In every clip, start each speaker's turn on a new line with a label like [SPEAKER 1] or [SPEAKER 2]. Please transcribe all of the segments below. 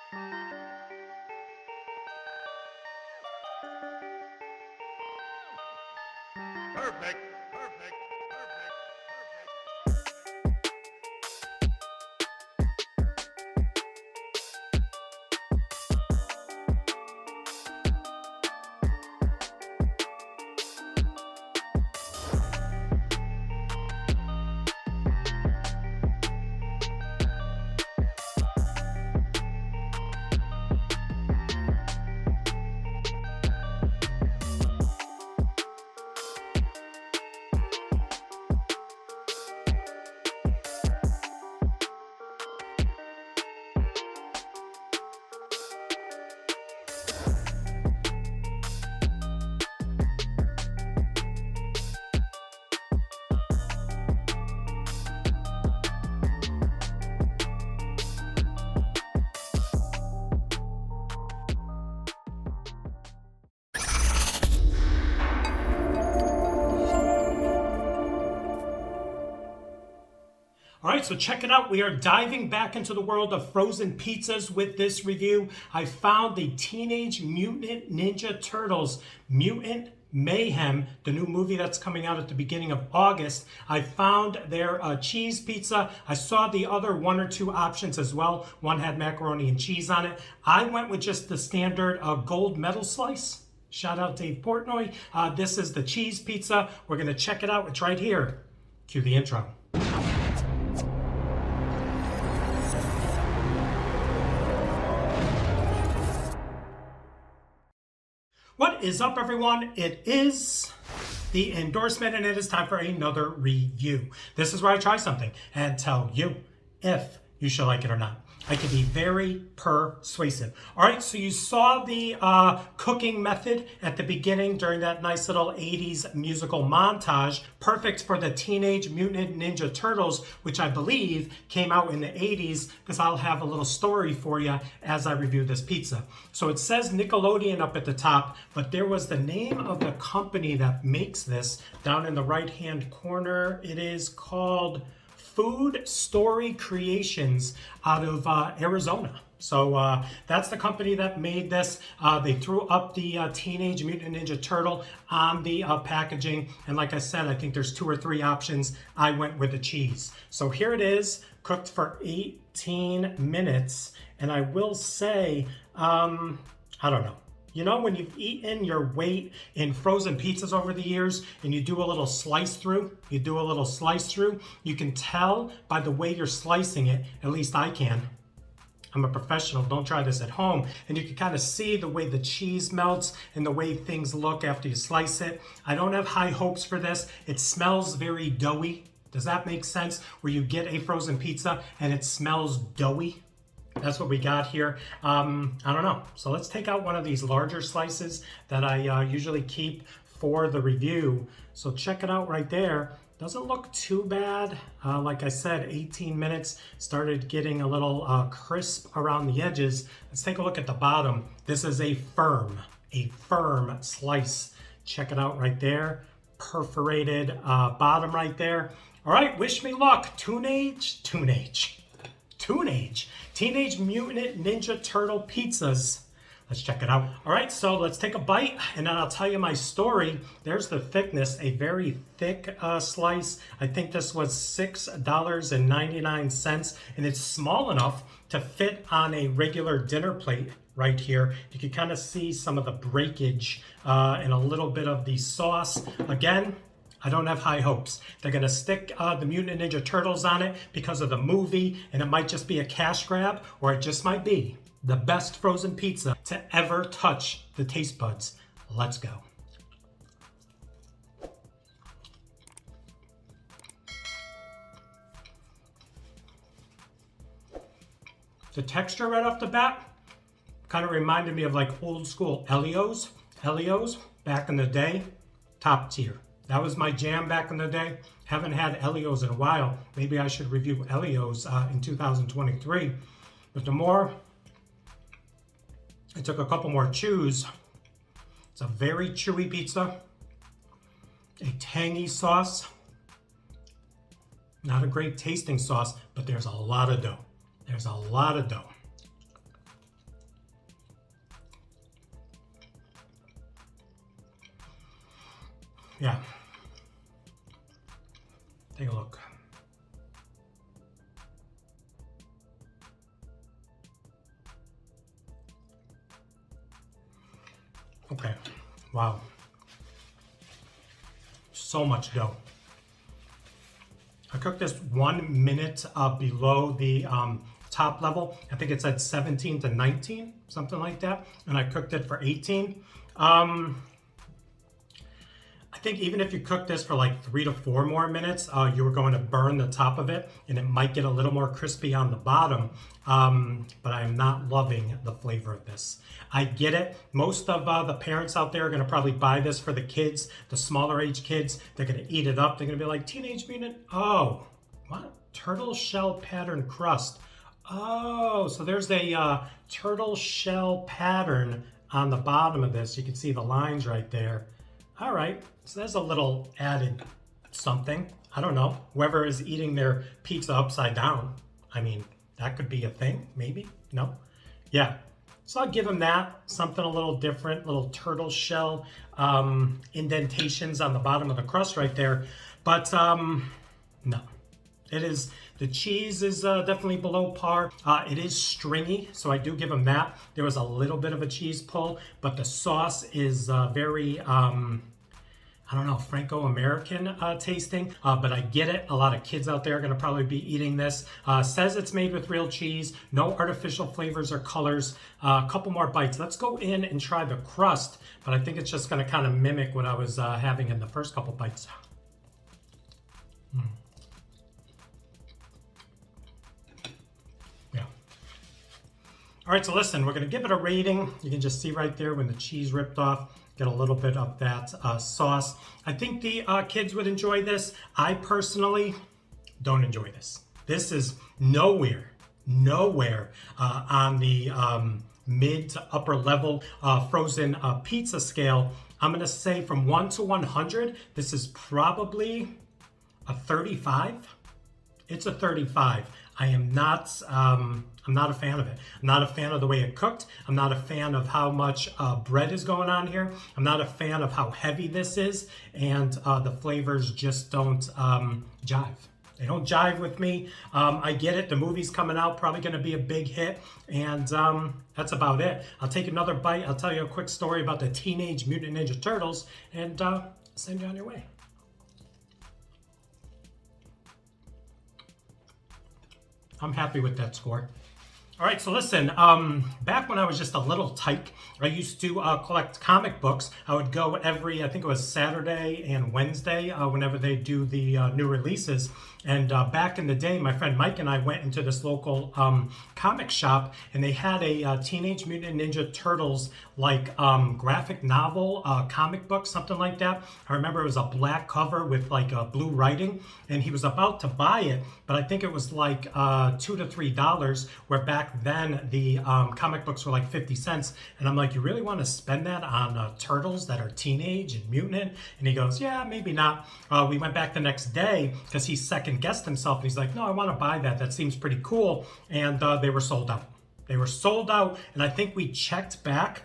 [SPEAKER 1] Perfect, perfect, perfect,
[SPEAKER 2] All right, so check it out. We are diving back into the world of frozen pizzas with this review. I found the Teenage Mutant Ninja Turtles Mutant Mayhem, the new movie that's coming out at the beginning of August. I found their cheese pizza. I saw the other one or two options as well. One had macaroni and cheese on it. I went with just the standard gold medal slice. Shout out Dave Portnoy. This is the cheese pizza. We're going to check it out. It's right here. Cue the intro. What is up, everyone? It is the endorsement, and it is time for another review. This is where I try something and tell you if you should like it or not. I can be very persuasive. All right, so you saw the cooking method at the beginning during that nice little 80s musical montage, perfect for the Teenage Mutant Ninja Turtles, which I believe came out in the 80s, because I'll have a little story for you as I review this pizza. So it says Nickelodeon up at the top, but there was the name of the company that makes this down in the right-hand corner. It is called Food Story Creations out of Arizona. So that's the company that made this. They threw up the Teenage Mutant Ninja Turtle on the packaging. And like I said, I think there's 2 or 3 options. I went with the cheese. So here it is, cooked for 18 minutes. And I will say, I don't know. You know, when you've eaten your weight in frozen pizzas over the years and you do a little slice through, you can tell by the way you're slicing it, at least I can. I'm a professional, don't try this at home. And you can kind of see the way the cheese melts and the way things look after you slice it. I don't have high hopes for this. It smells very doughy. Does that make sense? Where you get a frozen pizza and it smells doughy? That's what we got here. I don't know. So let's take out one of these larger slices that I usually keep for the review. So check it out right there. Doesn't look too bad. Like I said, 18 minutes, started getting a little crisp around the edges. Let's take a look at the bottom. This is a firm slice. Check it out right there. Perforated bottom right there. All right, wish me luck. Teenage Teenage Mutant Ninja Turtle pizzas. Let's check it out. All right, so let's take a bite and then I'll tell you my story. There's the thickness, a very thick slice. I think this was $6.99, and it's small enough to fit on a regular dinner plate right here. You can kind of see some of the breakage and a little bit of the sauce. Again, I don't have high hopes. They're going to stick the Mutant Ninja Turtles on it because of the movie, and it might just be a cash grab, or it just might be the best frozen pizza to ever touch the taste buds. Let's go. The texture right off the bat kind of reminded me of like old school Elio's back in the day. Top tier. That was my jam back in the day. Haven't had Elio's in a while. Maybe I should review Elio's in 2023. But the more, I took a couple more chews. It's a very chewy pizza. A tangy sauce. Not a great tasting sauce, but there's a lot of dough. Yeah. Take a look. Okay. Wow. So much dough. I cooked this 1 minute below the top level. I think it said 17 to 19, something like that. And I cooked it for 18. I think even if you cook this for like 3 to 4 more minutes, you were going to burn the top of it and it might get a little more crispy on the bottom. But I am not loving the flavor of this. I get it. Most of the parents out there are going to probably buy this for the kids, the smaller age kids. They're going to eat it up. They're going to be like, Teenage Mutant, oh, what? Turtle shell pattern crust. Oh, so there's a turtle shell pattern on the bottom of this. You can see the lines right there. All right, so there's a little added something. I don't know. Whoever is eating their pizza upside down, I mean, that could be a thing, maybe? No? Yeah. So I'll give them that. Something a little different, little turtle shell indentations on the bottom of the crust right there. But no. It is, the cheese is definitely below par. It is stringy, so I do give them that. There was a little bit of a cheese pull, but the sauce is very, I don't know, Franco-American tasting, but I get it. A lot of kids out there are gonna probably be eating this. Says it's made with real cheese, no artificial flavors or colors. A couple more bites. Let's go in and try the crust, but I think it's just gonna kind of mimic what I was having in the first couple bites. All right, so listen, we're gonna give it a rating. You can just see right there when the cheese ripped off, get a little bit of that sauce. I think the kids would enjoy this. I personally don't enjoy this. This is nowhere on the mid to upper level frozen pizza scale. I'm gonna say from 1 to 100, this is probably a 35. It's a 35. I am not, I'm not a fan of it. I'm not a fan of the way it cooked. I'm not a fan of how much bread is going on here. I'm not a fan of how heavy this is. And the flavors just don't jive. They don't jive with me. I get it. The movie's coming out, probably going to be a big hit. And that's about it. I'll take another bite. I'll tell you a quick story about the Teenage Mutant Ninja Turtles and send you on your way. I'm happy with that score. All right, so listen, back when I was just a little tyke, I used to collect comic books. I would go every, I think it was Saturday and Wednesday, whenever they do the new releases. And back in the day, my friend Mike and I went into this local comic shop, and they had a Teenage Mutant Ninja Turtles like graphic novel comic book, something like that. I remember it was a black cover with like blue writing, and he was about to buy it, but I think it was like $2 to $3, where back then the comic books were like 50 cents. And I'm like, you really want to spend that on turtles that are teenage and mutant? And he goes, yeah, maybe not. We went back the next day because he second guessed himself, and he's like, no, I want to buy that. That seems pretty cool. And they were sold out. They were sold out, and I think we checked back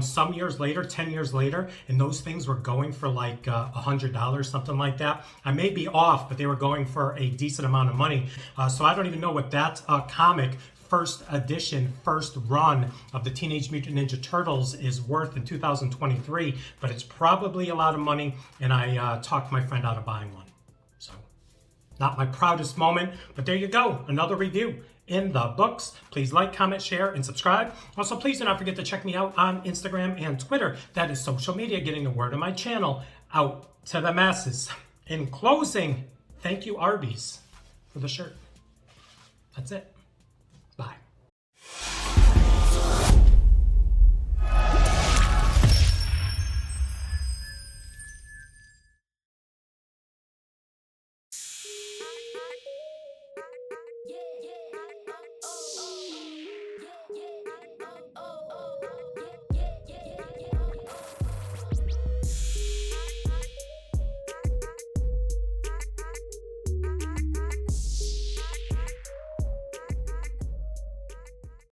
[SPEAKER 2] some years later, 10 years later, and those things were going for like $100, something like that. I may be off, but they were going for a decent amount of money. So I don't even know what that comic first edition, first run of the Teenage Mutant Ninja Turtles is worth in 2023, but it's probably a lot of money, and I talked my friend out of buying one. So not my proudest moment, but there you go, another review in the books. Please like, comment, share, and subscribe. Also, please do not forget to check me out on Instagram and Twitter. That is social media, getting the word of my channel out to the masses. In closing, thank you, Arby's, for the shirt. That's it.